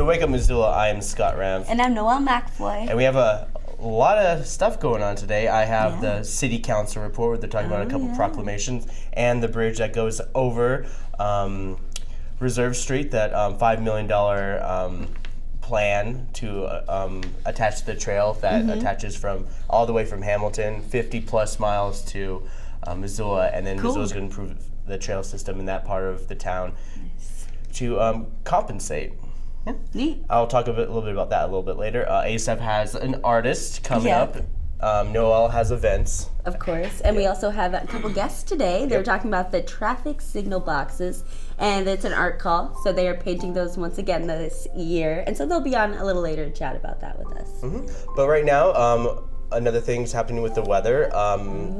Wake Up Missoula, I am Scott Ramf. And I'm Noelle McFloy. And we have a lot of stuff going on today. I have the City Council report where they're talking about a couple proclamations and the bridge that goes over Reserve Street, that $5 million plan to attach to the trail that attaches from all the way from Hamilton, 50 plus miles to Missoula, and then Missoula's going to improve the trail system in that part of the town to compensate. Yeah. Neat. I'll talk a little bit about that a little bit later. Asaph has an artist coming up. Noelle has events. Of course. And we also have a couple guests today. They're talking about the traffic signal boxes, and it's an art call. So they are painting those once again this year. And so they'll be on a little later to chat about that with us. But right now, another thing's happening with the weather.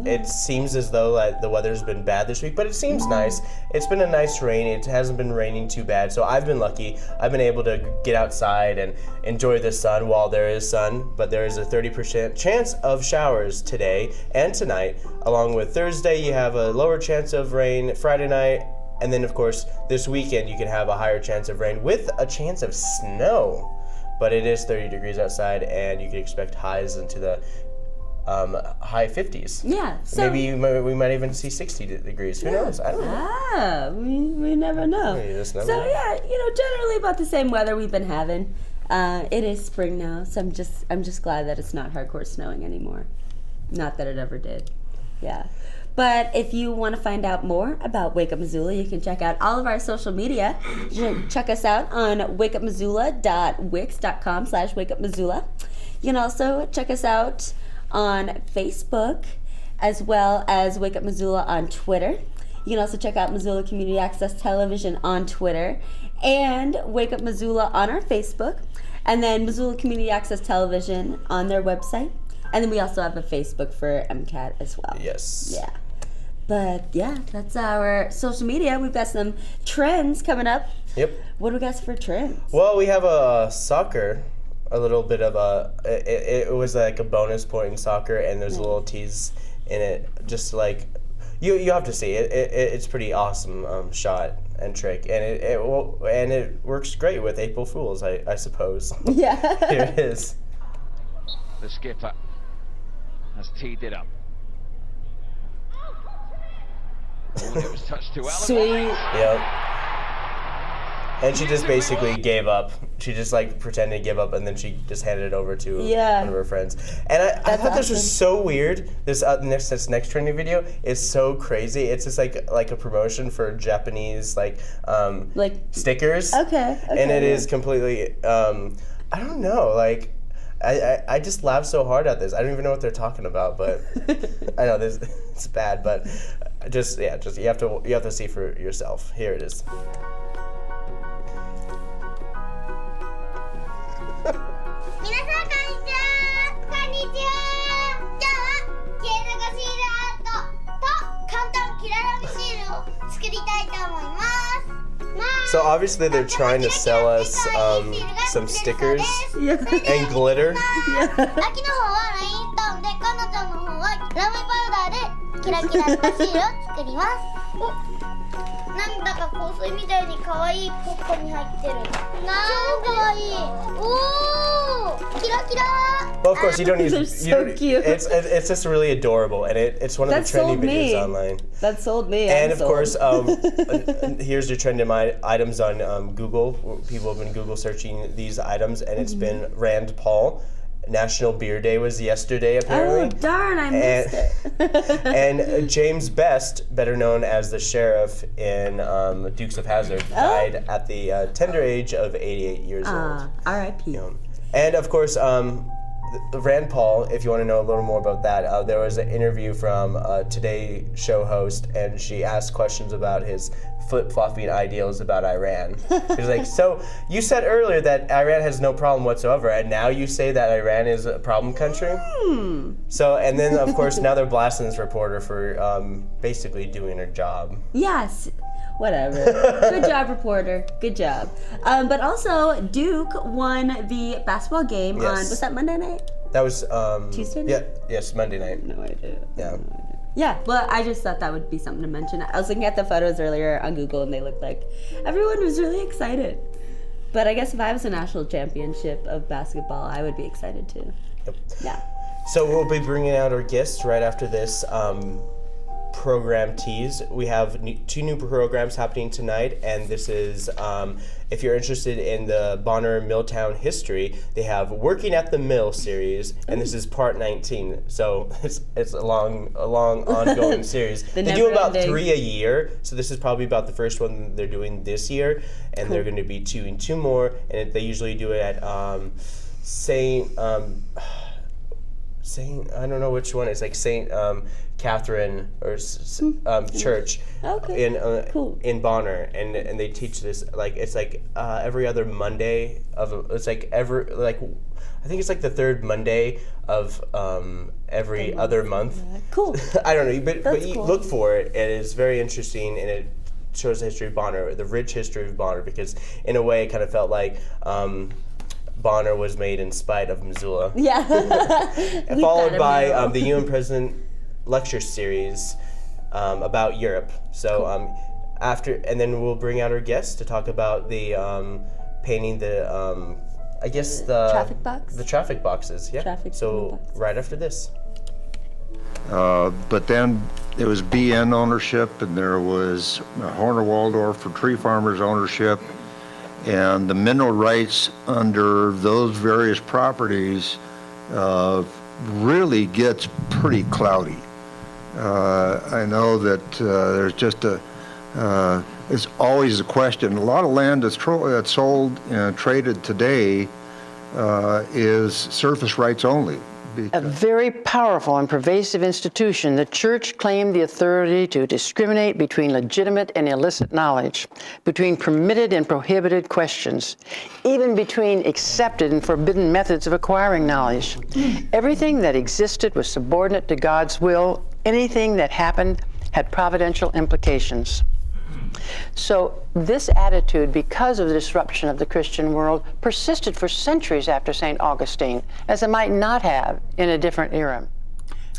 It seems as though the weather's been bad this week, but it seems nice. It's been a nice rain. It hasn't been raining too bad, so I've been lucky. I've been able to get outside and enjoy the sun while there is sun, but there is a 30% chance of showers today and tonight. Along with Thursday, you have a lower chance of rain Friday night, and then of course this weekend you can have a higher chance of rain with a chance of snow. But it is 30 degrees outside, and you can expect highs into the high 50s. Yeah. So maybe we might even see 60 degrees. Who knows? I don't know. We never know. You just never So know. yeah, generally about the same weather we've been having. It is spring now, so I'm just glad that it's not hardcore snowing anymore. Not that it ever did. Yeah. But if you want to find out more about Wake Up Missoula, you can check out all of our social media. Check us out on wakeupmissoula.wix.com/wakeupmissoula. You can also check us out on Facebook, as well as Wake Up Missoula on Twitter. You can also check out Missoula Community Access Television on Twitter, and Wake Up Missoula on our Facebook, and then Missoula Community Access Television on their website. And then we also have a Facebook for MCAT as well. Yes. Yeah. But yeah, that's our social media. We've got some trends coming up. Yep. What do we got for trends? Well, we have a soccer, a little bit of it was like a bonus point in soccer, and there's a little tease in it, just like, you have to see it. It's pretty awesome shot and trick, and it works great with April Fools, I suppose. Yeah. Here it is. The skipper has teed it up. Oh, it was touched to Allen. Sweet. Yep. And she just basically gave up. She just pretended to give up, and then she just handed it over to one of her friends. And I thought this was so weird. This next trending video is so crazy. It's just like a promotion for Japanese stickers. Okay. And it is completely I don't know, I just laugh so hard at this. I don't even know what they're talking about, but I know it's bad, but just you have to see for yourself. Here it is. 皆さんこんにちは。今日は消え流しールアートと簡単キララビシールを作りたいと思います。 So obviously they're trying to sell us some stickers and glitter. 秋の方はラインストーンで、彼女の方はラメパウダーでキラキラしたシールを作ります。なんだか香水みたいに可愛いポットに入ってる。超可愛い。おー、キラキラ。 Well, of course you don't need. They're so cute. It's just really adorable, and it's one of the trending videos online. That sold me. And of course, here's your trending items on Google. People have been Google searching these items, and it's been Rand Paul. National Beer Day was yesterday, apparently. Oh, darn, I missed it. And James Best, better known as the sheriff in Dukes of Hazzard, died at the tender age of 88 years old. R.I.P. And of course, Rand Paul, if you want to know a little more about that, there was an interview from a Today Show host, and she asked questions about his flip-flopping ideals about Iran. She's like, so you said earlier that Iran has no problem whatsoever, and now you say that Iran is a problem country? So, and then of course now they're blasting this reporter for basically doing her job. Yes. Whatever. Good job, reporter. Good job. But also, Duke won the basketball game on, was that Monday night? That was Tuesday night? Yeah, yes, Monday night. No idea. Yeah. Yeah, well, I just thought that would be something to mention. I was looking at the photos earlier on Google, and they looked like everyone was really excited. But I guess if I was a national championship of basketball, I would be excited too. Yep. Yeah. So we'll be bringing out our guests right after this program tease. We have 2 new programs happening tonight, and this is, if you're interested in the Bonner Milltown history, they have Working at the Mill series, and this is part 19. So it's a long ongoing series. They do about 3 a year, so this is probably about the first one they're doing this year, and they're going to be doing 2 more, and they usually do it at Saint, I don't know which one. It's like Saint Catherine or church in Bonner, and they teach this it's every other Monday I think it's like the 3rd Monday of every other month. Cool. I don't know, but you cool. look for it, and it's very interesting, and it shows the history of Bonner, the rich history of Bonner, because in a way it kind of felt like Bonner was made in spite of Missoula. Yeah. Followed by the UN President lecture series about Europe. So and then we'll bring out our guests to talk about the painting the traffic box? The traffic boxes. Yeah. So boxes. right after this. But then there was BN ownership, and there was Horner Waldorf for tree farmers ownership, and the mineral rights under those various properties really gets pretty cloudy. I know that there's just it's always a question. A lot of land that's sold and traded today is surface rights only. A very powerful and pervasive institution, the church claimed the authority to discriminate between legitimate and illicit knowledge, between permitted and prohibited questions, even between accepted and forbidden methods of acquiring knowledge. Everything that existed was subordinate to God's will. Anything that happened had providential implications. So this attitude, because of the disruption of the Christian world, persisted for centuries after St. Augustine, as it might not have in a different era.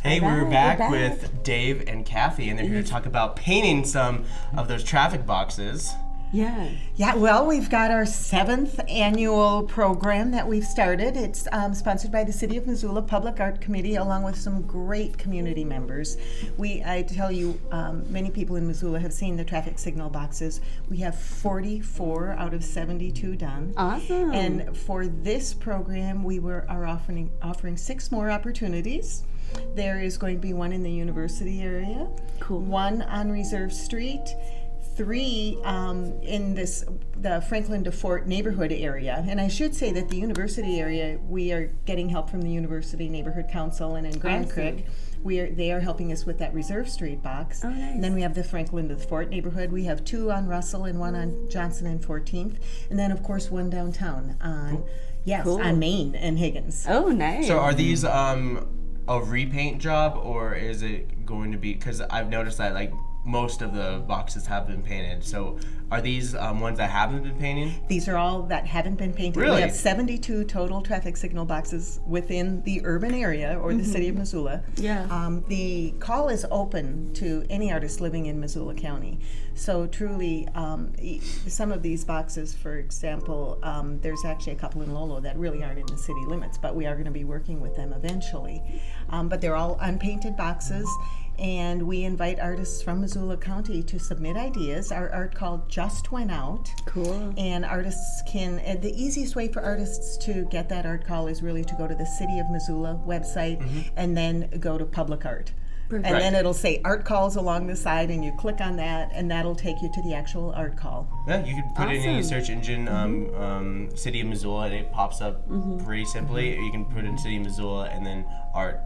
Hey, we're back with Dave and Kathie, and they're here to talk about painting some of those traffic boxes. Yeah. Yeah, well, we've got our 7th annual program that we've started. It's sponsored by the City of Missoula Public Art Committee, along with some great community members. I tell you, many people in Missoula have seen the traffic signal boxes. We have 44 out of 72 done. Awesome. And for this program, we are offering 6 more opportunities. There is going to be one in the university area, Cool. 1 on Reserve Street, 3 in the Franklin to Fort neighborhood area. And I should say that the university area, we are getting help from the University Neighborhood Council, and in Grand Creek, they are helping us with that Reserve Street box. Oh, nice. And then we have the Franklin to the Fort neighborhood. We have 2 on Russell and 1 on Johnson and 14th. And then, of course, 1 downtown on, on Main and Higgins. Oh, nice. So are these a repaint job, or is it going to be, because I've noticed that most of the boxes have been painted. So are these ones that haven't been painted? These are all that haven't been painted. Really? We have 72 total traffic signal boxes within the urban area or the city of Missoula. Yeah. The call is open to any artist living in Missoula County. So truly, some of these boxes, for example, there's actually a couple in Lolo that really aren't in the city limits, but we are going to be working with them eventually. But they're all unpainted boxes. And we invite artists from Missoula County to submit ideas. Our art call just went out. Cool. And artists and the easiest way for artists to get that art call is really to go to the City of Missoula website and then go to Public Art. Perfect. And then it'll say art calls along the side, and you click on that, and that'll take you to the actual art call. Yeah, you can put it in any search engine, City of Missoula, and it pops up pretty simply. Or you can put in City of Missoula and then art.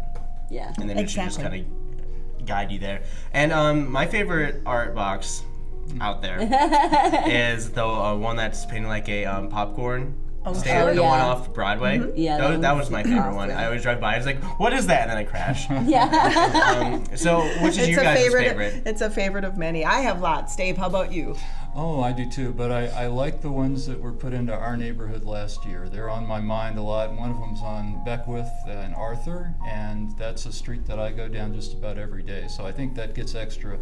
Yeah. And then it should just kind of guide you there. And my favorite art box out there is the one that's painted like a popcorn stand, the one off Broadway. Yeah, that was my favorite one. I always drive by, I was like, what is that? And then I crash. Yeah. So which is your guys' favorite? It's a favorite of many. I have lots. Dave, how about you? Oh, I do too, but I like the ones that were put into our neighborhood last year. They're on my mind a lot. One of them's on Beckwith and Arthur, and that's a street that I go down just about every day. So I think that gets extra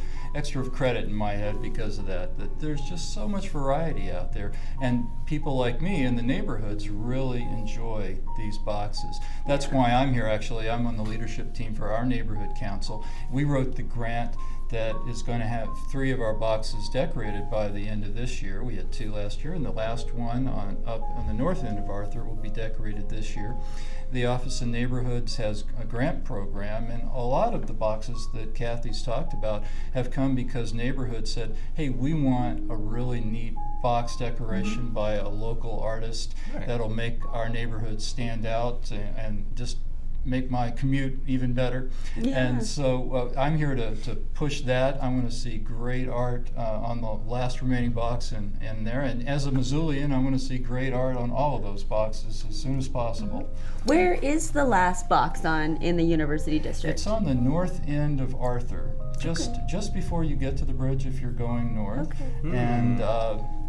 credit in my head because of that there's just so much variety out there. And people like me in the neighborhoods really enjoy these boxes. That's why I'm here, actually. I'm on the leadership team for our neighborhood council. We wrote the grant that is going to have 3 of our boxes decorated by the end of this year. We had 2 last year, and the last one up on the north end of Arthur will be decorated this year. The Office of Neighborhoods has a grant program, and a lot of the boxes that Kathie's talked about have come because neighborhoods said, hey, we want a really neat box decoration by a local artist that'll make our neighborhood stand out and just make my commute even better. And so I'm here to push that. I want to see great art on the last remaining box in there. And as a Missoulian, I want to see great art on all of those boxes as soon as possible. Where is the last box in the University District? It's on the north end of Arthur, just before you get to the bridge if you're going north.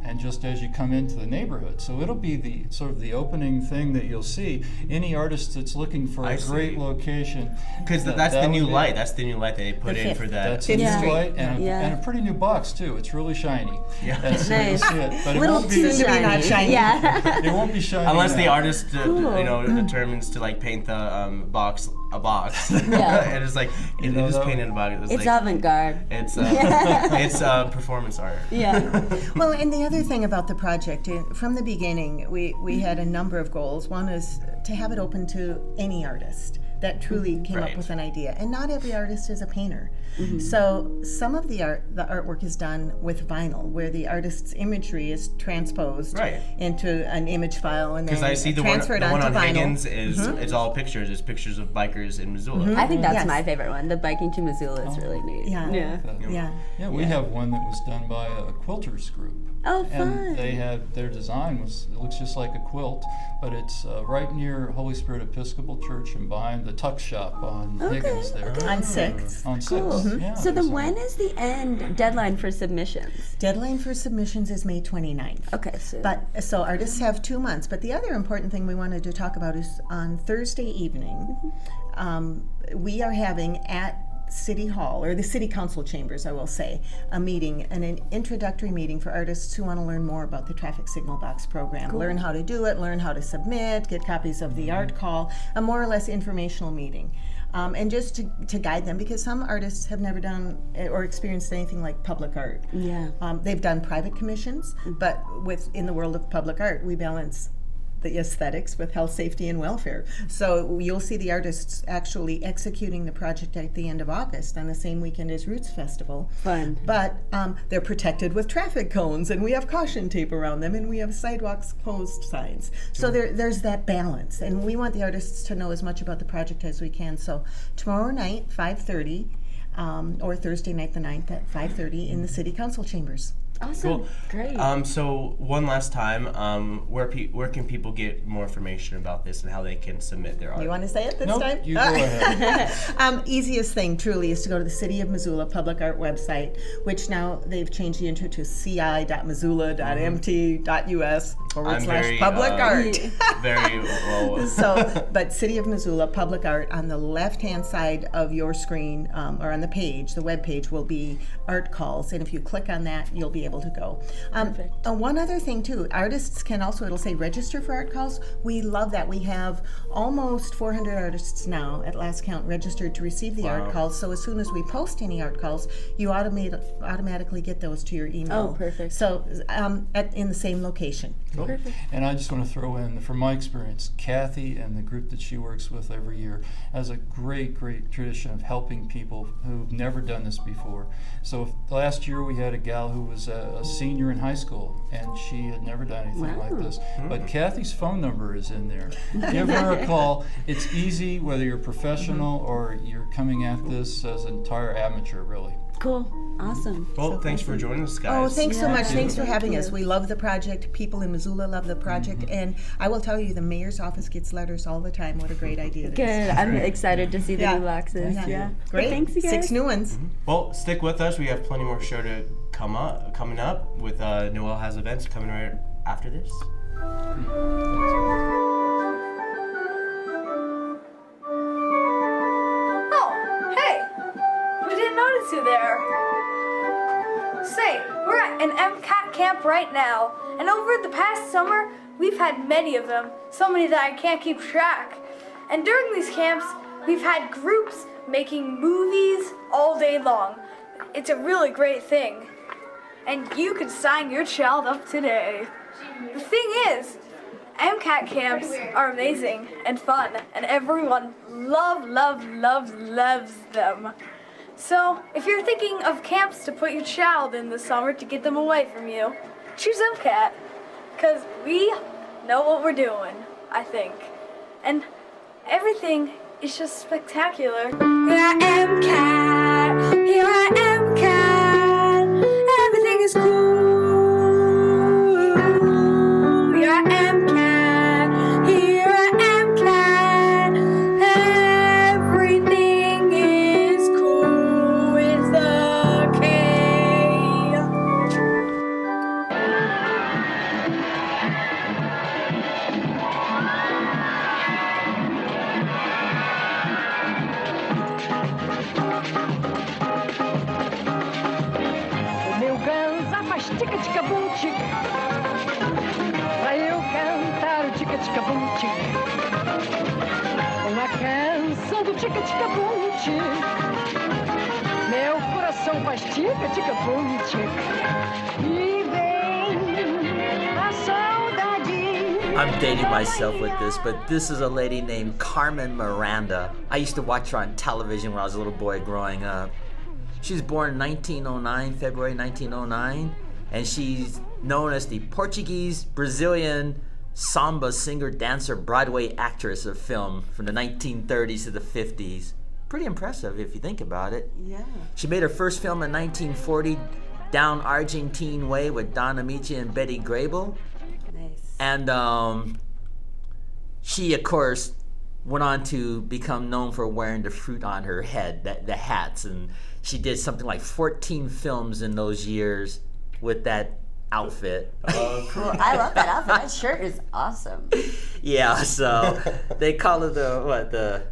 And just as you come into the neighborhood. So it'll be the sort of the opening thing that you'll see. Any artist that's looking for a great location. Because that's the new light. That's the new light that they put in for that. That's a new light and a pretty new box too. It's really shiny. Yeah. Nice. See it. But Little it won't too be shiny. not shiny. Yeah. It won't be shiny Unless the now. artist, determines to like paint the box a box. Yeah. And it's like, it just painted a box. It's like, avant-garde. It's performance art. Yeah. Well, and the other thing about the project, from the beginning, we had a number of goals. One is to have it open to any artist that truly came up with an idea. And not every artist is a painter. So some of the artwork is done with vinyl, where the artist's imagery is transposed into an image file and then Because I see the transferred one onto on vinyl. Higgins is it's all pictures. It's pictures of bikers in Missoula. I think that's Yes. my favorite one. The biking to Missoula is really neat. Yeah. We have one that was done by a quilters group. Oh, fun. And they had, their design it looks just like a quilt, but it's right near Holy Spirit Episcopal Church and behind the tuck shop on Higgins there. On 6th. On 6th. Cool. So then when is the deadline for submissions? Deadline for submissions is May 29th. Okay. So artists have 2 months. But the other important thing we wanted to talk about is on Thursday evening, we are having at City Hall, or the City Council chambers, I will say, a meeting, an introductory meeting for artists who want to learn more about the Traffic Signal Box program. Learn how to do it, learn how to submit, get copies of the art call, a more or less informational meeting. And just to guide them, because some artists have never done or experienced anything like public art. Yeah. They've done private commissions, but in the world of public art, we balance the aesthetics with health, safety, and welfare. So you'll see the artists actually executing the project at the end of August on the same weekend as Roots Festival. Fun. But they're protected with traffic cones, and we have caution tape around them, and we have sidewalks closed signs. So there's that balance, and we want the artists to know as much about the project as we can. So tomorrow night, 5:30, or Thursday night the 9th at 5:30 in the City Council chambers. Awesome. Cool. Great. So one last time, where can people get more information about this and how they can submit their art? You want to say it this time? You go ahead. Easiest thing, truly, is to go to the City of Missoula Public Art website, which now they've changed the intro to ci.missoula.mt.us/public art. Very well. So, but City of Missoula Public Art, on the left-hand side of your screen, or on the page, the web page, will be art calls, and if you click on that, you'll be able to go. One other thing too, artists can also, it'll say register for art calls. We love that. We have almost 400 artists now at last count registered to receive the art calls. So as soon as we post any art calls, you automatically get those to your email. Oh, perfect. So in the same location. Perfect. And I just want to throw in, from my experience, Kathie and the group that she works with every year has a great tradition of helping people who've never done this before. So last year we had a gal who was a senior in high school, and she had never done anything like this. But Kathie's phone number is in there. Give her a call. It's easy, whether you're professional or you're coming at this as an entire amateur, really. Cool. Awesome. Well, thanks for joining us, guys. Oh, thanks so much. Thanks for having you. us. We love the project. People in Missoula love the project. And I will tell you, the mayor's office gets letters all the time. What a great idea it is. Good. I'm excited to see the new boxes. Yeah. Great. But thanks, you guys. 6 new ones. Well, stick with us. We have plenty more show to coming up with Noelle has events coming right after this. Oh, hey! We didn't notice you there. Say, we're at an MCAT camp right now, and over the past summer, we've had many of them, so many that I can't keep track. And during these camps, we've had groups making movies all day long. It's a really great thing. And you can sign your child up today. The thing is, MCAT camps are amazing and fun, and everyone loves them. So, if you're thinking of camps to put your child in this summer to get them away from you, choose MCAT, because we know what we're doing, I think. And everything is just spectacular. Here I am, cat. Here I am, cat. Everything is cool. Here I am, cat. Here I am, cat. Everything is cool with the K. O meu ganza faz tica-tica-bum-tic, pra eu cantar o tica-tica-bum-tic. Na canção do tica-tica-bum-tic, meu coração faz tica-tica-bum-tic. E vem a saudade. I'm dating myself with this, but this is a lady named Carmen Miranda. I used to watch her on television when I was a little boy growing up. She was born in 1909, February 1909, and she's known as the Portuguese-Brazilian samba singer, dancer, Broadway actress of film from the 1930s to the 50s. Pretty impressive if you think about it. Yeah. She made her first film in 1940, Down Argentine Way with Don Amici and Betty Grable. Nice. And she, of course, went on to become known for wearing the fruit on her head, the hats, and she did something like 14 films in those years with that outfit. Cool. I love that outfit. That shirt is awesome. Yeah, so they call her the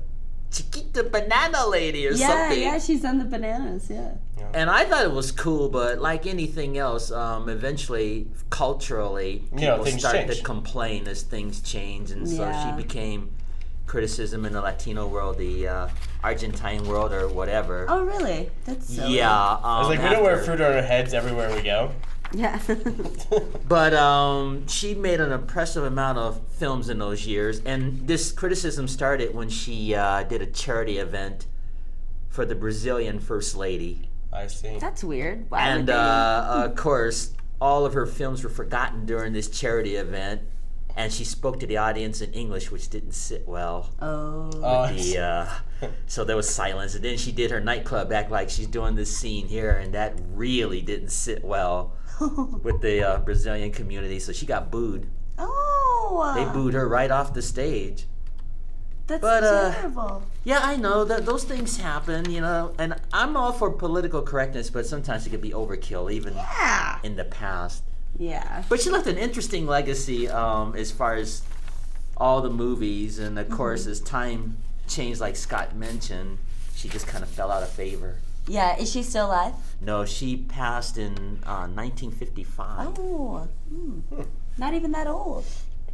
Chiquita Banana Lady or something. Yeah, she's on the bananas, yeah. And I thought it was cool, but like anything else, eventually, culturally, people things start change. to complain as things change, and so Yeah. she became criticism in the Latino world, the Argentine world, or whatever. Oh, really? That's so Yeah. I was like, we don't wear after- fruit on our heads everywhere we go. Yeah. But she made an impressive amount of films in those years, and this criticism started when she did a charity event for the Brazilian First Lady. I see. That's weird. Why would And they? of course, all of her films were forgotten during this charity event, and she spoke to the audience in English, which didn't sit well. So there was silence, and then she did her nightclub act like she's doing this scene here, and that really didn't sit well with the Brazilian community, so she got booed. Oh. They booed her right off the stage. That's but, terrible. Yeah, I know that those things happen, and I'm all for political correctness, but sometimes it could be overkill, even in the past. Yeah. But she left an interesting legacy as far as all the movies, and of course, as time changed, like Scott mentioned, she just kind of fell out of favor. Yeah, is she still alive? No, she passed in 1955. Oh. Not even that old.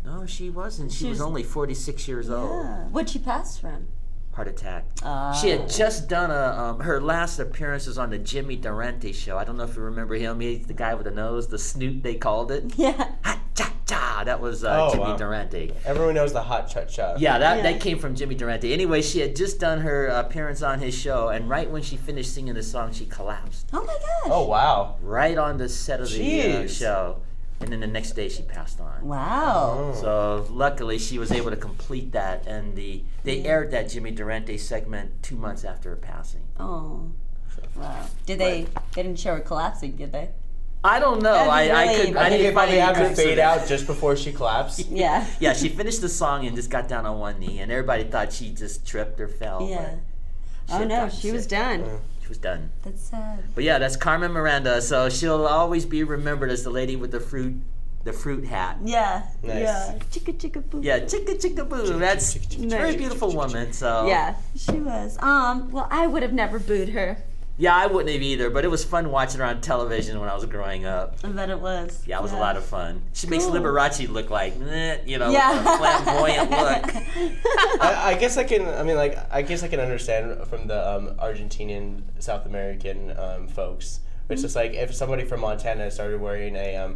No, she wasn't. She was only 46 years old. Yeah. What'd she pass from? Heart attack. She had just done her last appearance was on the Jimmy Durante show. I don't know if you remember him. He's the guy with the nose, the snoot they called it. Yeah. Ha cha cha. That was Jimmy Durante. Everyone knows the hot cha cha. Yeah, that came from Jimmy Durante. Anyway, she had just done her appearance on his show, and right when she finished singing the song, she collapsed. Oh my gosh. Oh wow. Right on the set of the Jeez. show. And then the next day she passed on. Wow. So luckily she was able to complete that, and they aired that Jimmy Durante segment 2 months after her passing. Oh. Wow. Did they didn't show her collapsing, did they? I don't know. That'd be I really think I think didn't they probably find any have it clips of fade it. out just before she collapsed. Yeah. Yeah, she finished the song and just got down on one knee, and everybody thought she just tripped or fell. Yeah. but she Oh had no, gotten she was sick. done. She was done. That's sad. But yeah, that's Carmen Miranda. So she'll always be remembered as the lady with the fruit hat. Yeah. Nice. Yeah. Chicka chicka boo. Yeah, chicka chicka boo. That's a very beautiful woman. So Yeah, she was. Well, I would have never booed her. yeah, I wouldn't have either. But it was fun watching her on television when I was growing up. I bet it was. Yeah, it was a lot of fun. She makes Cool. Liberace look like, with a Yeah. flamboyant look. I guess I can. I mean, like, I guess I can understand from the Argentinian, South American folks. It's just like if somebody from Montana started wearing a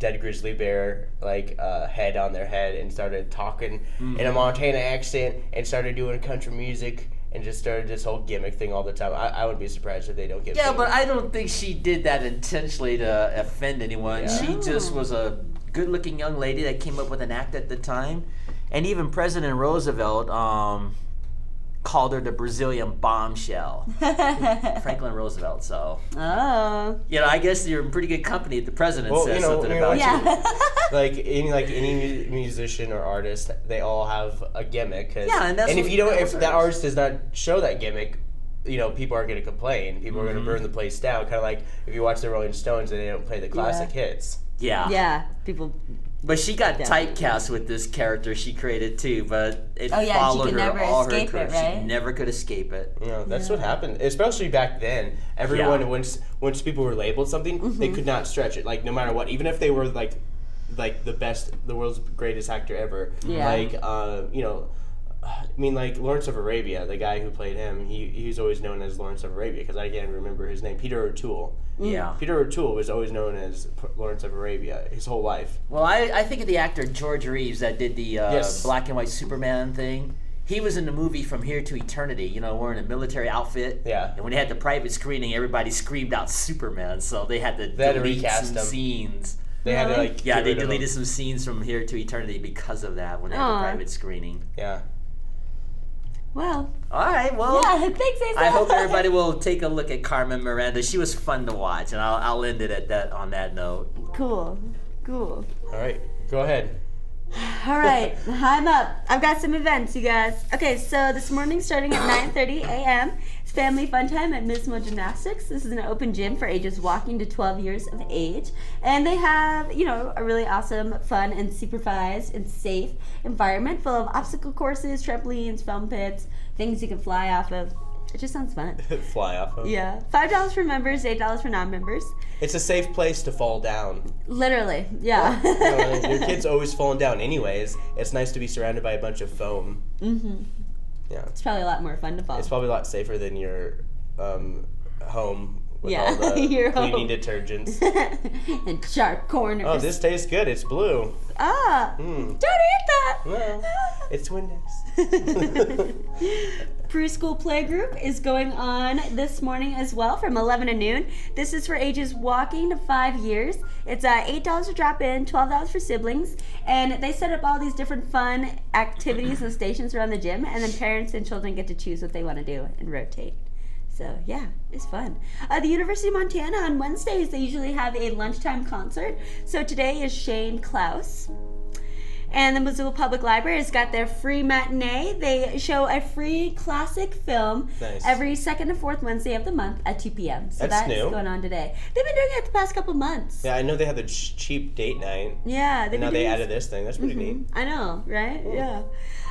dead grizzly bear head on their head and started talking in a Montana accent and started doing country music and just started this whole gimmick thing all the time. I would be surprised if they don't get. Yeah, famous. but I don't think she did that intentionally to offend anyone. Yeah. She just was a good-looking young lady that came up with an act at the time, and even President Roosevelt called her the Brazilian bombshell. Franklin Roosevelt. So Oh. I guess you're in pretty good company if the president Well, says something about Yeah. you. like any musician or artist, they all have a gimmick. Yeah, and that's if what you don't, that if was that hers. artist does not show that gimmick, people are going to complain. People are going to burn the place down. Kind of like if you watch the Rolling Stones and they don't play the classic hits. Yeah. Yeah. People. But she got Definitely. typecast with this character she created too, but it Oh, yeah, and she followed could her never all her escape it, career. right? She never could escape it. That's what happened, especially back then. Everyone, Yeah. once people were labeled something, they could not stretch it. Like no matter what, even if they were like the best, the world's greatest actor ever. Yeah. Like Lawrence of Arabia, the guy who played him, he's always known as Lawrence of Arabia because I can't remember his name. Peter O'Toole. Yeah. Peter O'Toole was always known as Lawrence of Arabia his whole life. Well, I think of the actor George Reeves that did the Yes. black and white Superman thing. He was in the movie From Here to Eternity, wearing a military outfit. Yeah. And when they had the private screening, everybody screamed out Superman, so they had to They had to delete recast some him. scenes. They had to Yeah, get they rid of him. deleted some scenes from Here to Eternity because of that when they had the Aw. private screening. Yeah. Well. All right, well, Yeah. Thanks, Asa. I hope everybody will take a look at Carmen Miranda. She was fun to watch, and I'll end it on that note. Cool. All right, go ahead. All right, I'm up. I've got some events, you guys. Okay, so this morning, starting at 9:30 a.m., it's family fun time at Mismo Gymnastics. This is an open gym for ages walking to 12 years of age, and they have, a really awesome, fun, and supervised and safe environment full of obstacle courses, trampolines, foam pits, things you can fly off of. It just sounds fun. Fly off of. Yeah, $5 for members, $8 for non-members. It's a safe place to fall down. Literally, yeah. Your kid's always falling down anyways. It's nice to be surrounded by a bunch of foam. Yeah. It's probably a lot more fun to fall. It's probably a lot safer than your home with Yeah, all the your cleaning home. detergents. And sharp corners. Oh, this tastes good. It's blue. Don't eat that. Well, it's Windex. Preschool playgroup is going on this morning as well from 11 to noon. This is for ages walking to 5 years. It's $8 to drop in, $12 for siblings, and they set up all these different fun activities and stations around the gym, and then parents and children get to choose what they want to do and rotate. So yeah, it's fun. The University of Montana on Wednesdays, they usually have a lunchtime concert. So today is Shane Klaus. And the Missoula Public Library has got their free matinee. They show a free classic film every second and fourth Wednesday of the month at 2 p.m. So That's that's new. going on today. They've been doing it the past couple months. Yeah, I know they had the cheap date night. Yeah. And now they added this thing. That's pretty neat. I know, right? Yeah.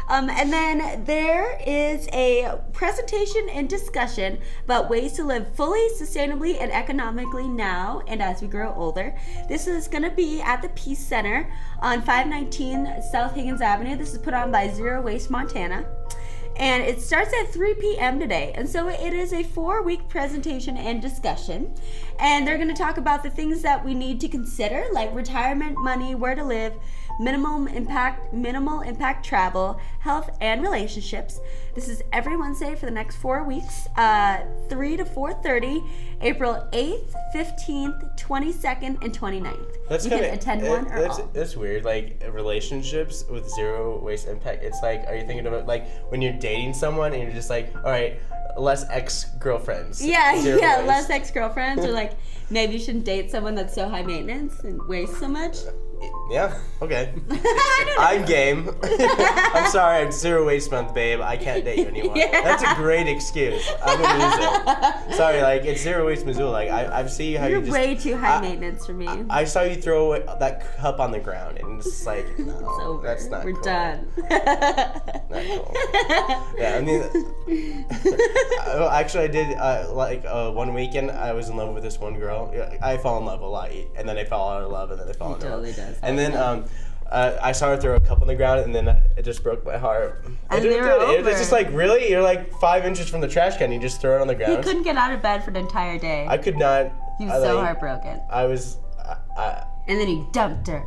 And then there is a presentation and discussion about ways to live fully, sustainably, and economically now and as we grow older. This is going to be at the Peace Center on 519 South Higgins Avenue. This is put on by Zero Waste Montana. And it starts at 3 p.m. today. And so it is a 4-week presentation and discussion. And they're going to talk about the things that we need to consider, like retirement money, where to live, minimal impact travel, health, and relationships. This is every Wednesday for the next 4 weeks, 3 to 4:30, April 8th, 15th, 22nd, and 29th. That's you kind can attend one or all. That's weird. Like relationships with zero waste impact. It's like, are you thinking about like when you're dating someone and you're just like, all right, less ex-girlfriends. Yeah, Zero waste. less ex-girlfriends, or like maybe you shouldn't date someone that's so high maintenance and wastes so much. Yeah, okay. I'm game. I'm sorry, it's Zero Waste Month, babe. I can't date you anymore. Yeah. That's a great excuse. I'm gonna use it. Sorry, like, it's Zero Waste Missoula. Like, I see how You're you just... way too high maintenance for me. I saw you throw that cup on the ground, and it's just like, no, It's over. that's not We're cool. done. Not cool. Yeah, I mean... actually, I did, one weekend, I was in love with this one girl. I fall in love a lot, and then I fall out of love, and then I fall in love. Totally does. And then I saw her throw a cup on the ground, and then it just broke my heart. And It they were was just over. like, really? You're like 5 inches from the trash can, you just throw it on the He ground? couldn't get out of bed for an entire day. I could not. He was so heartbroken. I was. And then he dumped her.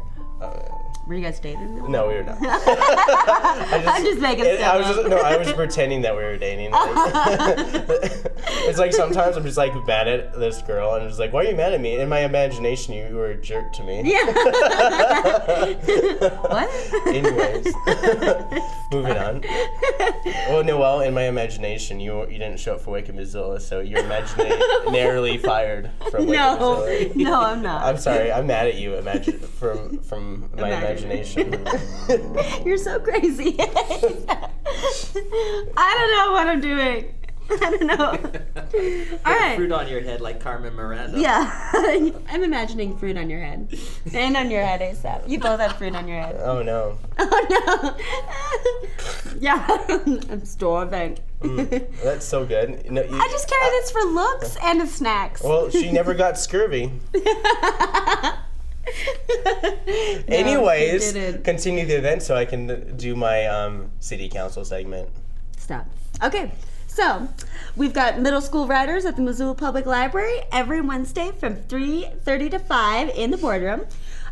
Were you guys dating? No, we were not. I'm just making stuff up. I was pretending that we were dating. It's like sometimes I'm just like mad at this girl, and I'm just like, why are you mad at me? In my imagination, you were a jerk to me. Yeah. What? Anyways, moving on. Well, Noelle, in my imagination, you didn't show up for Wake Up Missoula, so you're imaginarily fired from Wake Up Missoula. No, I'm not. I'm sorry, I'm mad at you. From my imagination. You're so crazy. I don't know what I'm doing. I don't know. All right. Fruit on your head like Carmen Miranda. Yeah. I'm imagining fruit on your head. And on your head, Asaph. You both have fruit on your head. Oh, no. Oh, no. Yeah. I'm starving. That's so good. No, I just carry this for looks and as snacks. Well, she never got scurvy. Anyways, continue the event so I can do my city council segment. Stop. Okay, so we've got middle school writers at the Missoula Public Library every Wednesday from 3:30 to 5 in the boardroom.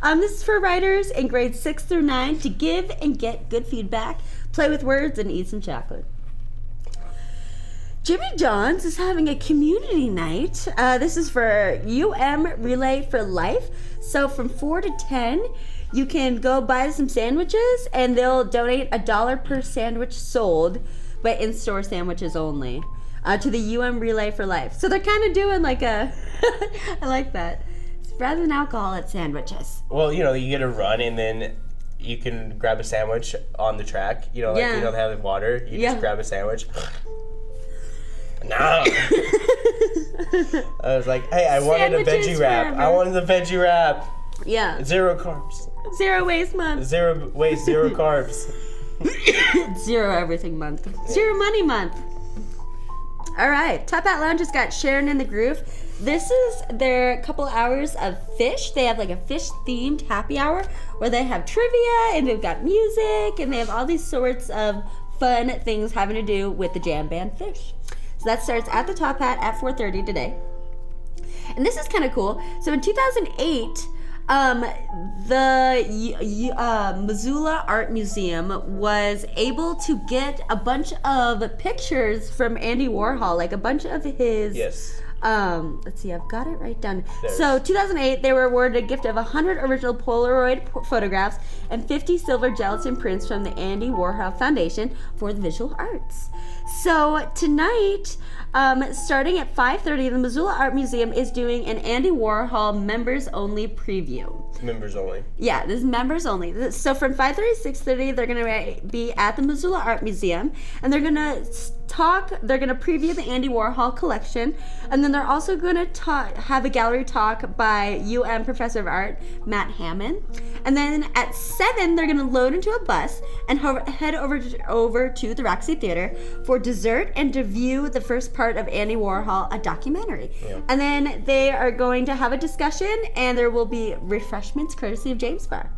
This is for writers in grades 6 through 9 to give and get good feedback, play with words, and eat some chocolate. Jimmy John's is having a community night. This is for UM Relay for Life. So from 4 to 10, you can go buy some sandwiches, and they'll donate $1 per sandwich sold, but in-store sandwiches only, to the UM Relay for Life. So they're kind of doing like a, I like that. Rather than alcohol, it's sandwiches. Well, you get a run, and then you can grab a sandwich on the track. You don't have water. You just grab a sandwich. No. I was like, hey, I wanted a veggie wrap. I wanted the veggie wrap. Yeah. 0 carbs. 0 waste month. 0 waste, 0 carbs. 0 everything month. 0 money month. All right. Top Hat Lounge has got Sharon in the Groove. This is their couple hours of fish. They have like a fish-themed happy hour where they have trivia and they've got music and they have all these sorts of fun things having to do with the jam band Fish. So that starts at the Top Hat at 4:30 today. And this is kind of cool. So in 2008, the Missoula Art Museum was able to get a bunch of pictures from Andy Warhol, like a bunch of his... Yes. Let's see, I've got it right down. So 2008, they were awarded a gift of 100 original Polaroid photographs and 50 silver gelatin prints from the Andy Warhol Foundation for the Visual Arts. So tonight, starting at 5:30, the Missoula Art Museum is doing an Andy Warhol members-only preview. Members only. Yeah, this is members only. So from 5:30 to 6:30, they're going to be at the Missoula Art Museum, and they're going to preview the Andy Warhol collection, and then they're also going to have a gallery talk by UM Professor of Art, Matt Hammond. And then at 7, they're going to load into a bus and head over to the Roxy Theater for dessert and to view the first part of Andy Warhol, a documentary. Yeah. And then they are going to have a discussion, and there will be refreshments courtesy of James Bar.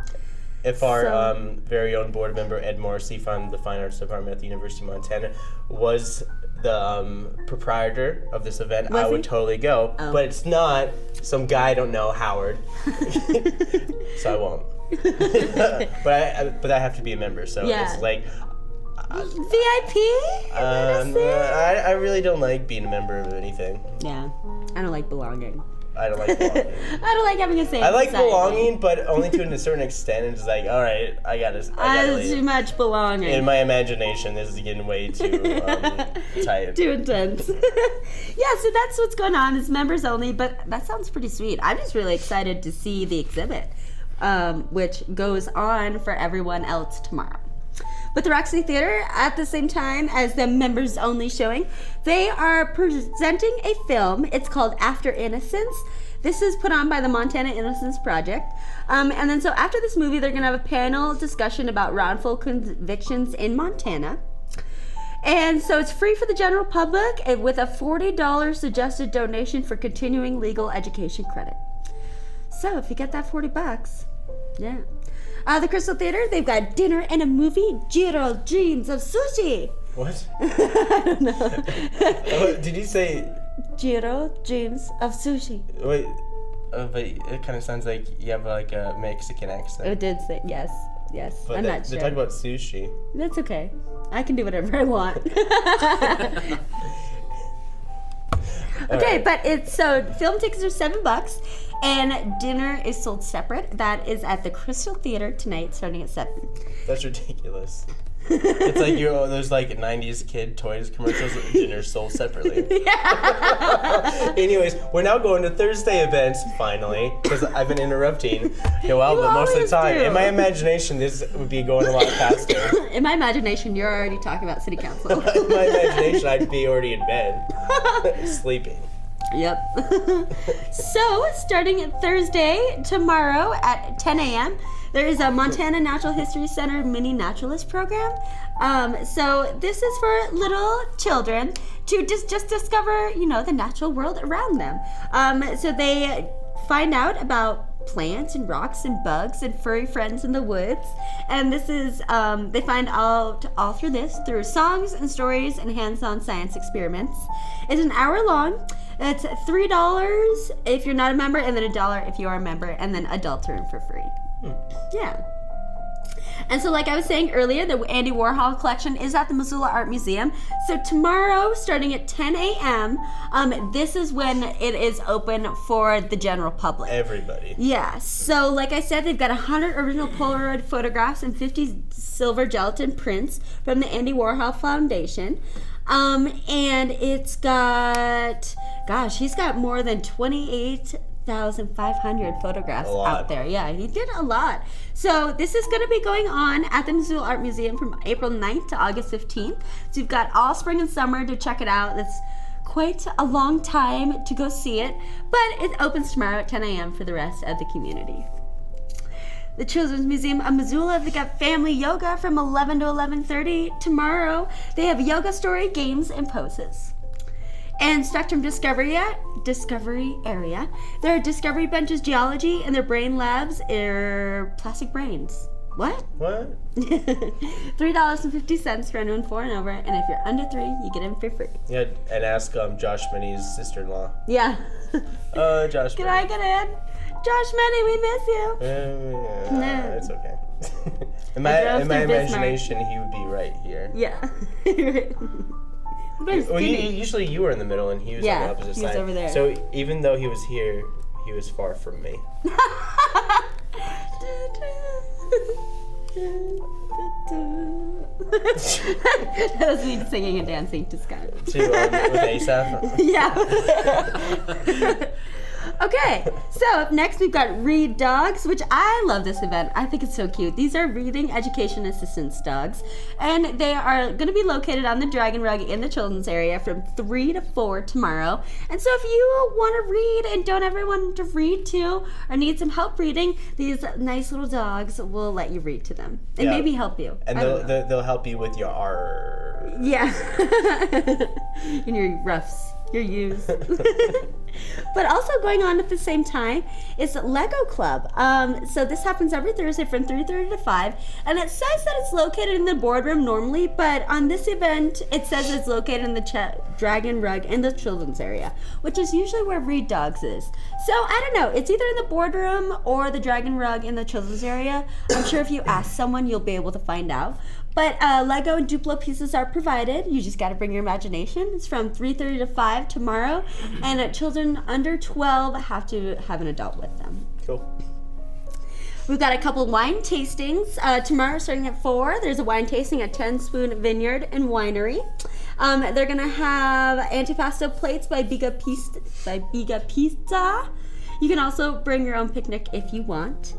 If our very own board member Ed Morrissey from the Fine Arts Department at the University of Montana was the proprietor of this event, I would totally go. Oh. But it's not some guy I don't know, Howard. So I won't. but I have to be a member, so it's like VIP? I really don't like being a member of anything. Yeah, I don't like belonging. I don't like belonging. I don't like having a say. I like belonging, but only to a certain extent. It's like, all right, I gotta leave. Too much belonging. In my imagination, this is getting way too tight. Too intense. Yeah, so that's what's going on. It's members only, but that sounds pretty sweet. I'm just really excited to see the exhibit. which goes on for everyone else tomorrow. But the Roxy Theater, at the same time as the members only showing, they are presenting a film. It's called After Innocence. This is put on by the Montana Innocence Project. And then so after this movie, they're going to have a panel discussion about wrongful convictions in Montana. And so it's free for the general public with a $40 suggested donation for continuing legal education credit. So if you get that $40, yeah. The Crystal Theater, they've got dinner and a movie, Jiro Dreams of Sushi. What? I don't know. Oh, did you say? Jiro Dreams of Sushi. Wait, but it kind of sounds like you have like a Mexican accent. It did say, yes. But I'm not sure. They're talking about sushi. That's okay. I can do whatever I want. Okay, but it's so film tickets are $7 and dinner is sold separate. That is at the Crystal Theater tonight starting at 7. That's ridiculous. It's like those like 90s kid toys commercials, dinner sold separately. Yeah. Anyways, we're now going to Thursday events finally, because I've been interrupting Noelle, but most of the time, do. in my imagination, this would be going a lot faster. In my imagination, you're already talking about city council. In my imagination, I'd be already in bed, sleeping. Yep. So, starting at Thursday, tomorrow at 10 a.m., there is a Montana Natural History Center mini naturalist program. So this is for little children to just discover, the natural world around them. So they find out about plants and rocks and bugs and furry friends in the woods. And this is, they find out all through this through songs and stories and hands-on science experiments. It's an hour long. It's $3 if you're not a member, and then $1 if you are a member, and then adult room for free. Yeah. And so like I was saying earlier, the Andy Warhol collection is at the Missoula Art Museum. So tomorrow, starting at 10 a.m., this is when it is open for the general public. Everybody. Yeah. So like I said, they've got 100 original Polaroid photographs and 50 silver gelatin prints from the Andy Warhol Foundation. And it's got, he's got more than 28,500 photographs out there. Yeah, he did a lot. So this is going to be going on at the Missoula Art Museum from April 9th to August 15th. So you've got all spring and summer to check it out. That's quite a long time to go see it, but it opens tomorrow at 10 a.m. for the rest of the community. The Children's Museum of Missoula, they got family yoga from 11 to 11:30 tomorrow. They have yoga story, games, and poses. And Spectrum Discovery Area, their Discovery Benches Geology and their brain labs are plastic brains. What? $3.50 for anyone 4 and over, and if you're under 3, you get in for free. Yeah, and ask Josh Minnie's sister-in-law. Yeah. Josh. Can I get in? Josh Minnie, we miss you. No, it's okay. in my imagination, he would be right here. Yeah. Well, usually you were in the middle and he was on the opposite side. Yeah, he was over there. So even though he was here, he was far from me. That was me singing and dancing to Scott. With Asaph? Yeah. Okay, so up next we've got Read Dogs, which I love this event. I think it's so cute. These are reading education assistance dogs, and they are going to be located on the Dragon Rug in the children's area from 3 to 4 tomorrow. And so if you want to read and don't have everyone to read to or need some help reading, these nice little dogs will let you read to them and maybe help you. And they'll help you with your R. Yeah. And your roughs. Your use. But also going on at the same time is Lego Club. So this happens every Thursday from 3:30 to 5, and it says that it's located in the boardroom normally, but on this event it says it's located in the Dragon Rug in the children's area, which is usually where Read Dogs is. So I don't know, it's either in the boardroom or the Dragon Rug in the children's area. I'm sure if you ask someone you'll be able to find out. But Lego and Duplo pieces are provided. You just got to bring your imagination. It's from 3:30 to 5 tomorrow, and children under 12 have to have an adult with them. Cool. We've got a couple wine tastings tomorrow, starting at 4. There's a wine tasting at 10 Spoon Vineyard and Winery. They're gonna have antipasto plates by Biga Pizza. You can also bring your own picnic if you want.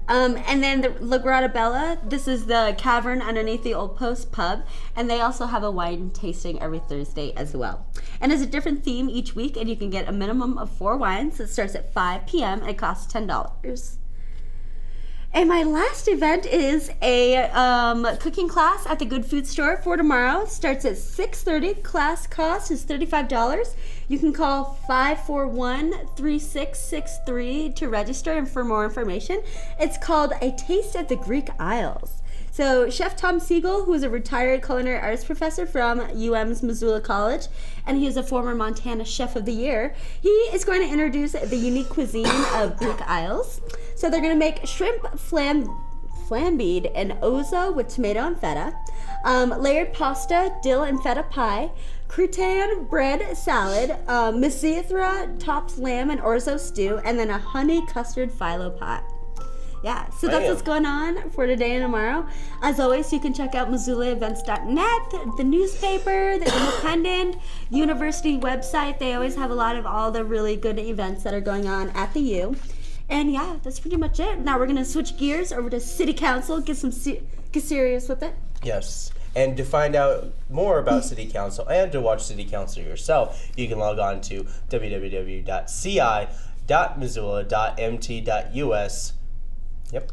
And then the La Grata Bella, this is the cavern underneath the Old Post pub, and they also have a wine tasting every Thursday as well. And it's a different theme each week, and you can get a minimum of 4 wines. It starts at 5 p.m. and it costs $10. And my last event is a cooking class at the Good Food Store for tomorrow. Starts at 6:30. Class cost is $35. You can call 541-3663 to register and for more information. It's called A Taste of the Greek Isles. So Chef Tom Siegel, who is a retired culinary arts professor from UM's Missoula College, and he is a former Montana Chef of the Year, he is going to introduce the unique cuisine of Greek Isles. So they're going to make shrimp flambéed in ouzo with tomato and feta, layered pasta, dill and feta pie, crouton bread salad, misithra topped lamb and orzo stew, and then a honey custard phyllo pot. Yeah, so that's what's going on for today and tomorrow. As always, you can check out MissoulaEvents.net, the newspaper, the Independent, university website. They always have a lot of all the really good events that are going on at the U. And yeah, that's pretty much it. Now we're going to switch gears over to City Council, get serious with it. Yes. And to find out more about City Council and to watch City Council yourself, you can log on to www.ci.missoula.mt.us. Yep.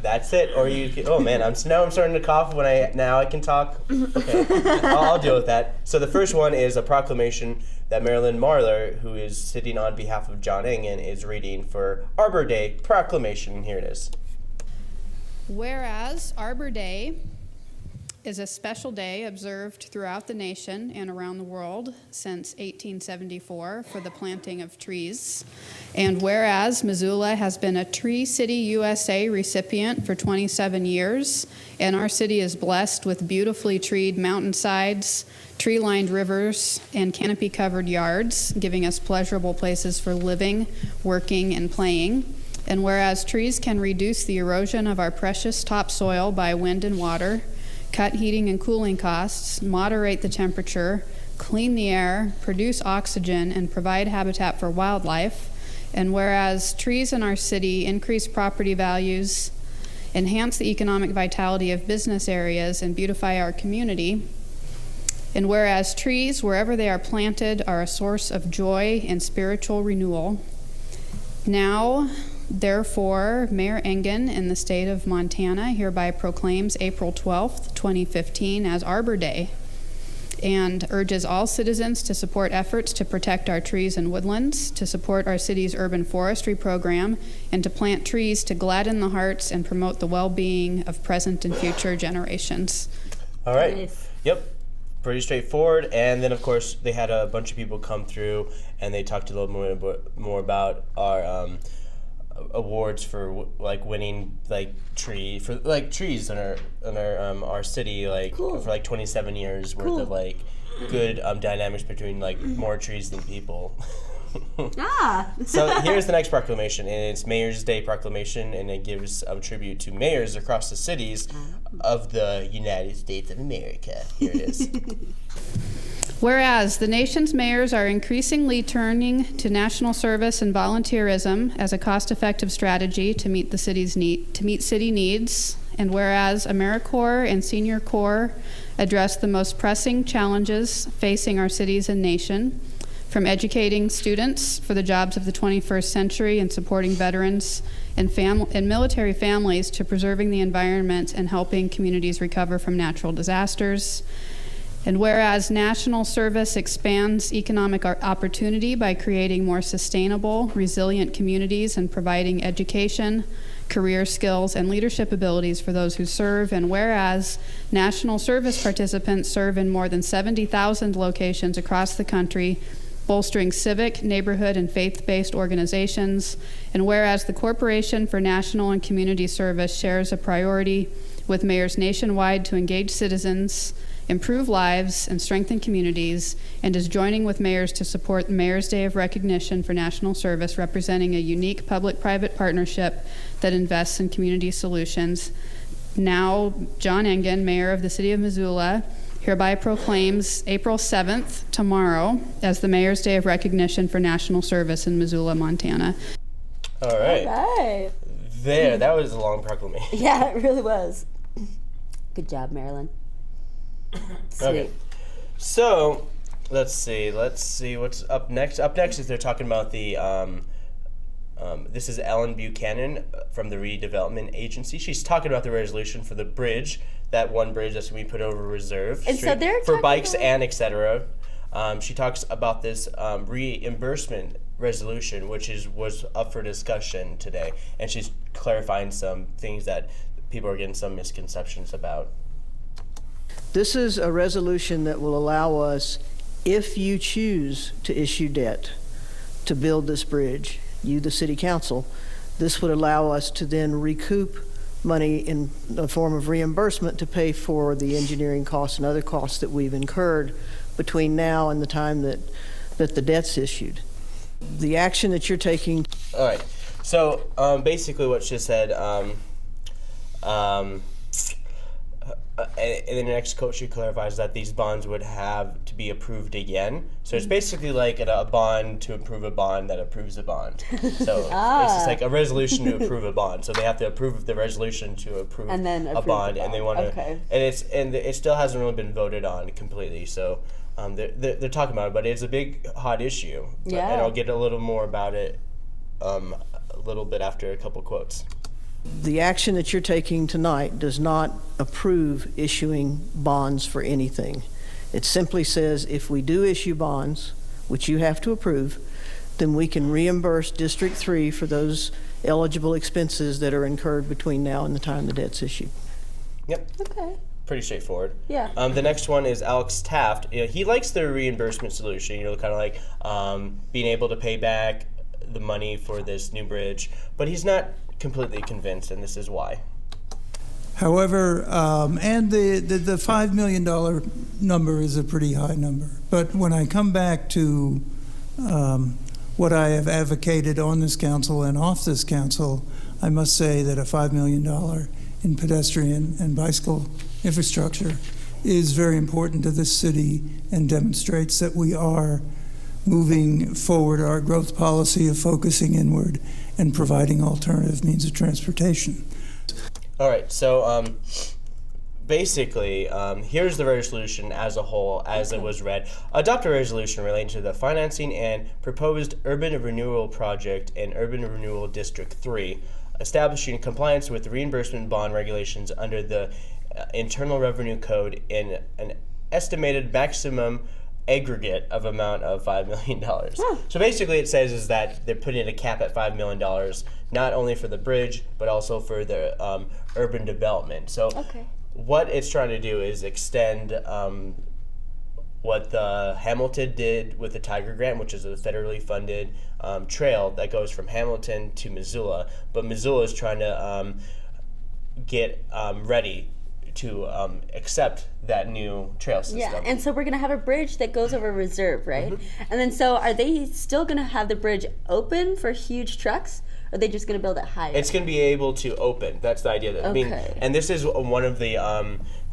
That's it. Or you can, oh man, I'm starting to cough when I can talk. Okay. I'll deal with that. So the first one is a proclamation that Marilyn Marler, who is sitting on behalf of John Engen, is reading for Arbor Day proclamation. Here it is. Whereas Arbor Day is a special day observed throughout the nation and around the world since 1874 for the planting of trees. And whereas Missoula has been a Tree City USA recipient for 27 years, and our city is blessed with beautifully treed mountainsides, tree-lined rivers, and canopy-covered yards, giving us pleasurable places for living, working, and playing. And whereas trees can reduce the erosion of our precious topsoil by wind and water, cut heating and cooling costs, moderate the temperature, clean the air, produce oxygen, and provide habitat for wildlife. And whereas trees in our city increase property values, enhance the economic vitality of business areas, and beautify our community. And whereas trees, wherever they are planted, are a source of joy and spiritual renewal. Now, therefore, Mayor Engen in the state of Montana hereby proclaims April 12th, 2015 as Arbor Day and urges all citizens to support efforts to protect our trees and woodlands, to support our city's urban forestry program, and to plant trees to gladden the hearts and promote the well-being of present and future generations. All right. Nice. Yep. Pretty straightforward. And then, of course, they had a bunch of people come through and they talked a little more about our awards for winning trees in our city for 27 years worth of good dynamics between more trees than people. So here's the next proclamation, and it's Mayor's Day proclamation, and it gives a tribute to mayors across the cities of the United States of America. Here it is. Whereas the nation's mayors are increasingly turning to national service and volunteerism as a cost-effective strategy to meet the city's city needs, and whereas AmeriCorps and Senior Corps address the most pressing challenges facing our cities and nation, from educating students for the jobs of the 21st century and supporting veterans and military families to preserving the environment and helping communities recover from natural disasters. And whereas national service expands economic opportunity by creating more sustainable, resilient communities and providing education, career skills, and leadership abilities for those who serve, and whereas national service participants serve in more than 70,000 locations across the country, bolstering civic, neighborhood, and faith-based organizations, and whereas the Corporation for National and Community Service shares a priority with mayors nationwide to engage citizens, improve lives, and strengthen communities, and is joining with mayors to support the Mayor's Day of Recognition for National Service, representing a unique public-private partnership that invests in community solutions. Now, John Engen, Mayor of the City of Missoula, hereby proclaims April 7th, tomorrow, as the Mayor's Day of Recognition for National Service in Missoula, Montana. All right. All right. There, that was a long proclamation. Yeah, it really was. Good job, Marilyn. Sweet. Okay. So, let's see what's up next. Up next is they're talking about the, this is Ellen Buchanan from the Redevelopment Agency. She's talking about the resolution for the bridge, that one bridge that's going to be put over Reserve And Street so they're for talking bikes about- and etc. She talks about this reimbursement resolution, which was up for discussion today, and she's clarifying some things that people are getting some misconceptions about. This is a resolution that will allow us, if you choose to issue debt to build this bridge, you, the city council, this would allow us to then recoup money in the form of reimbursement to pay for the engineering costs and other costs that we've incurred between now and the time that the debt's issued. The action that you're taking. All right. So basically, what she said. And then the next quote, she clarifies that these bonds would have to be approved again. So it's basically like a bond to approve a bond that approves a bond. So it's just like a resolution to approve a bond. So they have to approve the resolution to approve And then a approve bond, the and they bond. want to. Okay. And it still hasn't really been voted on completely. So they're talking about it, but it's a big hot issue. Yeah. And I'll get a little more about it a little bit after a couple quotes. The action that you're taking tonight does not approve issuing bonds for anything. It simply says if we do issue bonds, which you have to approve, then we can reimburse District 3 for those eligible expenses that are incurred between now and the time the debt's issued. Yep. Okay. Pretty straightforward. Yeah. The next one is Alex Taft. He likes the reimbursement solution, kind of like being able to pay back the money for this new bridge, but he's not completely convinced, and this is why. However, and the $5 million number is a pretty high number. But when I come back to what I have advocated on this council and off this council, I must say that a $5 million in pedestrian and bicycle infrastructure is very important to this city and demonstrates that we are moving forward our growth policy of focusing inward and providing alternative means of transportation. All right, so basically, here's the resolution as a whole, as it was read. Adopt a resolution relating to the financing and proposed urban renewal project in Urban Renewal District 3, establishing compliance with reimbursement bond regulations under the Internal Revenue Code in an estimated maximum aggregate of amount of $5 million. So basically it says is that they're putting a cap at $5 million, not only for the bridge, but also for the urban development. So what it's trying to do is extend what the Hamilton did with the Tiger Grant, which is a federally funded trail that goes from Hamilton to Missoula. But Missoula is trying to get ready to accept that new trail system. Yeah, and so we're going to have a bridge that goes over Reserve, right? And then so are they still going to have the bridge open for huge trucks? Or are they just going to build it higher? It's going to be able to open. That's the idea. I mean, and this is one of the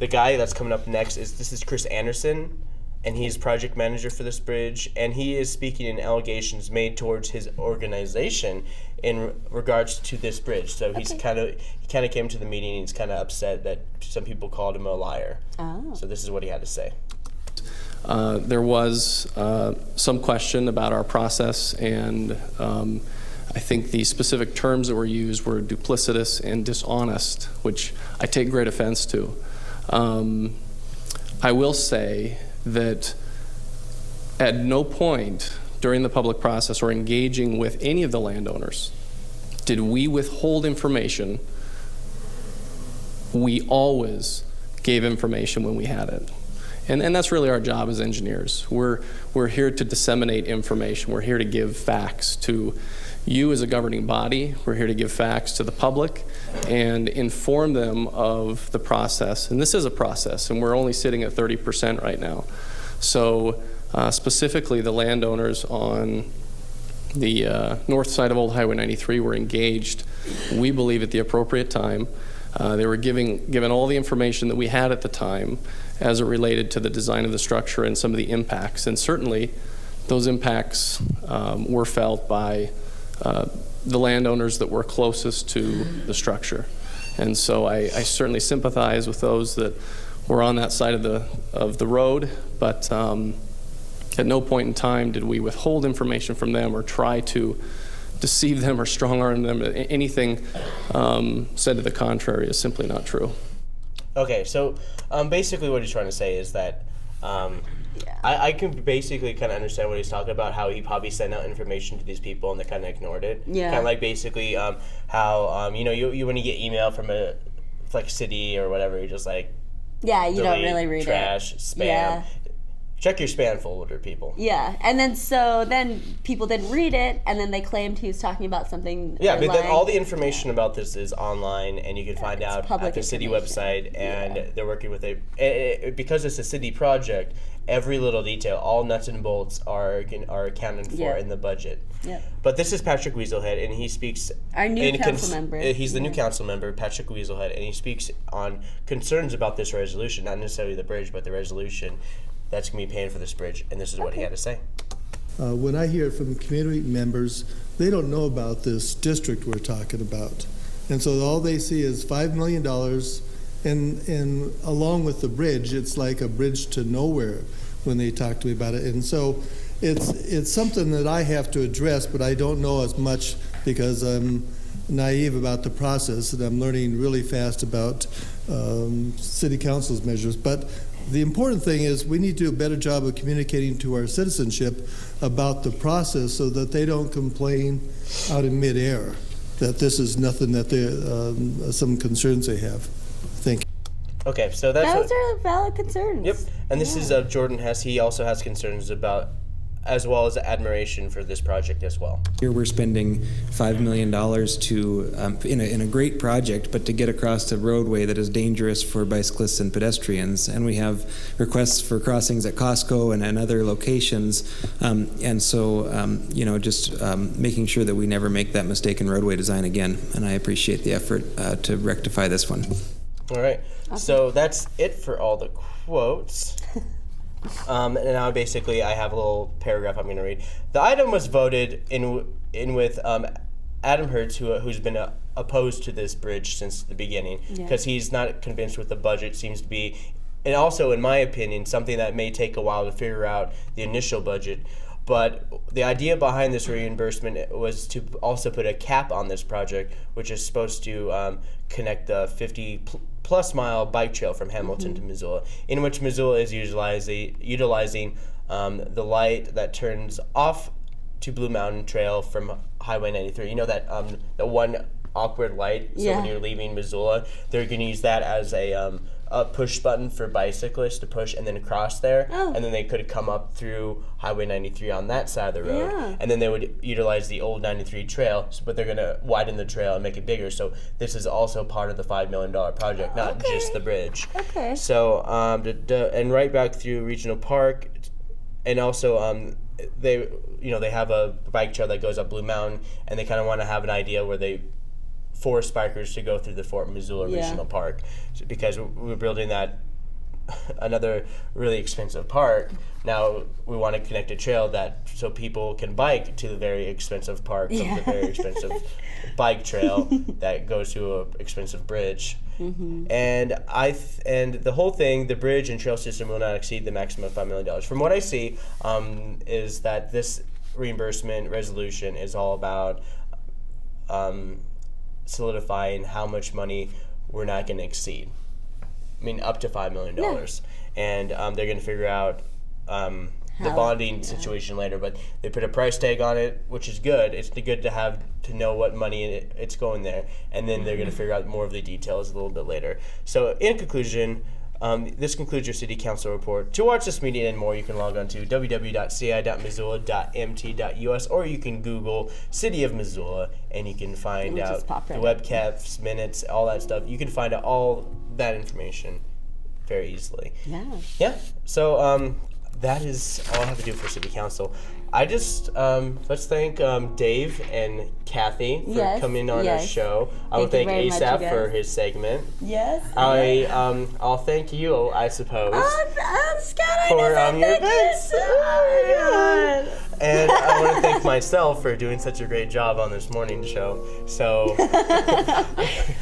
guy that's coming up next is Chris Anderson, and he's project manager for this bridge, and he is speaking in allegations made towards his organization in regards to this bridge. So he kind of came to the meeting, and he's kind of upset that some people called him a liar. So this is what he had to say. There was some question about our process, and I think the specific terms that were used were duplicitous and dishonest, which I take great offense to. I will say that at no point during the public process or engaging with any of the landowners did we withhold information. We always gave information when we had it. And that's really our job as engineers. We're here to disseminate information. We're here to give facts to you as a governing body. We're here to give facts to the public and inform them of the process. And this is a process, and we're only sitting at 30% right now. So specifically, the landowners on the north side of Old Highway 93 were engaged, we believe, at the appropriate time. They were given all the information that we had at the time as it related to the design of the structure and some of the impacts. And certainly, those impacts were felt by the landowners that were closest to the structure. And so I certainly sympathize with those that were on that side of the road, but at no point in time did we withhold information from them or try to deceive them or strong-arm them. Anything said to the contrary is simply not true. Okay, so basically what he's trying to say is that I can basically kind of understand what he's talking about, how he probably sent out information to these people and they kind of ignored it. Yeah. Kind of like basically how, you when you get email from a like city or whatever, you're just like, yeah, you don't delete, really read trash, it. spam. Yeah. Check your spam folder, people. Yeah, and then people didn't read it, and then they claimed he was talking about something. Yeah, but then all the information about this is online, and you can find out public at the city information. website, and they're working with because it's a city project, every little detail, all nuts and bolts are accounted for in the budget. Yeah. But this is Patrick Weaselhead, and he speaks... Our new council member. He's the new council member, Patrick Weaselhead, and he speaks on concerns about this resolution, not necessarily the bridge, but the resolution that's going to be paying for this bridge, and this is what he had to say. When I hear it from community members, they don't know about this district we're talking about. And so all they see is $5 million, and along with the bridge, it's like a bridge to nowhere when they talk to me about it. And so it's something that I have to address, but I don't know as much because I'm naive about the process, and I'm learning really fast about city council's measures. But the important thing is we need to do a better job of communicating to our citizenship about the process so that they don't complain out in midair that this is nothing that they some concerns they have. Thank you. Okay, so those are valid concerns. Yep, and this is Jordan Hess. He also has concerns about, as well as admiration for this project as well. Here we're spending $5 million to in a great project, but to get across a roadway that is dangerous for bicyclists and pedestrians. And we have requests for crossings at Costco and other locations. And so, just making sure that we never make that mistake in roadway design again. And I appreciate the effort to rectify this one. All right, so that's it for all the quotes. And now basically I have a little paragraph I'm going to read. The item was voted in with Adam Hertz, who's been opposed to this bridge since the beginning because he's not convinced with the budget. Seems to be, and also in my opinion, something that may take a while to figure out the initial budget. But the idea behind this reimbursement was to also put a cap on this project, which is supposed to connect the 50-plus mile bike trail from Hamilton to Missoula, in which Missoula is utilizing the light that turns off to Blue Mountain Trail from Highway 93. You know that the one awkward light. So when you're leaving Missoula, they're going to use that as a push button for bicyclists to push and then cross there, and then they could come up through Highway 93 on that side of the road, and then they would utilize the old 93 trail, but they're going to widen the trail and make it bigger. So this is also part of the $5 million project, not just the bridge. Okay. So and right back through Regional Park, and also they have a bike trail that goes up Blue Mountain, and they kind of want to have an idea where they force bikers to go through the Fort Missoula Regional Park, because we're building that another really expensive park. Now we want to connect a trail so people can bike to the very expensive park from the very expensive bike trail that goes to an expensive bridge. And and the whole thing, the bridge and trail system will not exceed the maximum of $5 million. From what I see, is that this reimbursement resolution is all about solidifying how much money we're not going to exceed. I mean, up to $5 million. And they're going to figure out the bonding situation later, but they put a price tag on it, which is good. It's good to know what money it's going there, and then they're going to figure out more of the details a little bit later. So in conclusion, this concludes your City Council report. To watch this meeting and more, you can log on to www.ci.missoula.mt.us, or you can Google City of Missoula, and you can find out the webcasts, minutes, all that stuff. You can find out all that information very easily. Yeah. So that is all I have to do for City Council. I just let's thank Dave and Kathie for coming on our show. I will thank Asaph for his segment. I'll thank you, I suppose, Scott, for your events. Oh my God. And I want to thank thank myself for doing such a great job on this morning show. So,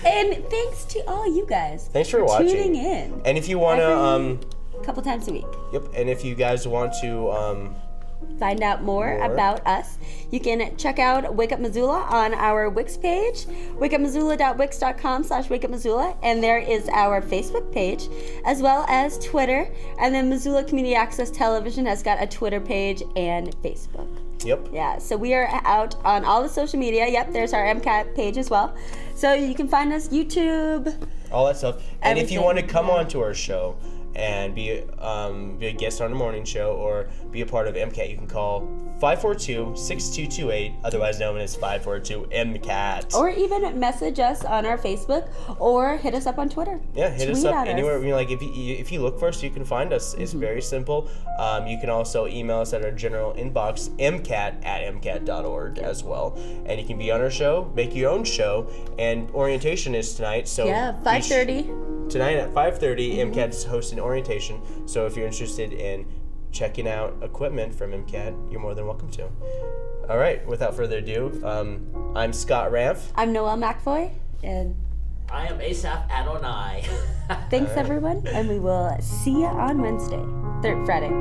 and thanks to all you guys. Thanks for watching. Tuning in. And if you want to, a couple times a week. Yep. And if you guys want to, find out more about us, you can check out Wake Up Missoula on our Wix page, wakeupmissoula.wix.com/wakeupmissoula, and there is our Facebook page, as well as Twitter, and then Missoula Community Access Television has got a Twitter page and Facebook. Yep. Yeah, so we are out on all the social media. Yep, there's our MCAT page as well. So you can find us, YouTube. All that stuff. And if you want to come yeah. on to our show and be a guest on a morning show or be a part of MCAT, you can call 542-6228, otherwise known as 542-MCAT. Or even message us on our Facebook or hit us up on Twitter. Yeah, hit Tweet us up at anywhere. Like if you look for us, you can find us. It's very simple. You can also email us at our general inbox, mcat@mcat.org as well. And you can be on our show, make your own show, and orientation is tonight. So yeah, 5:30. Tonight at 5:30, MCAT is hosting orientation. So if you're interested in checking out equipment from MCAT, you're more than welcome to. All right, without further ado, I'm Scott Ramf. I'm Noelle McFoy, and I am Asaph Adonai. Thanks, everyone, and we will see you on Friday.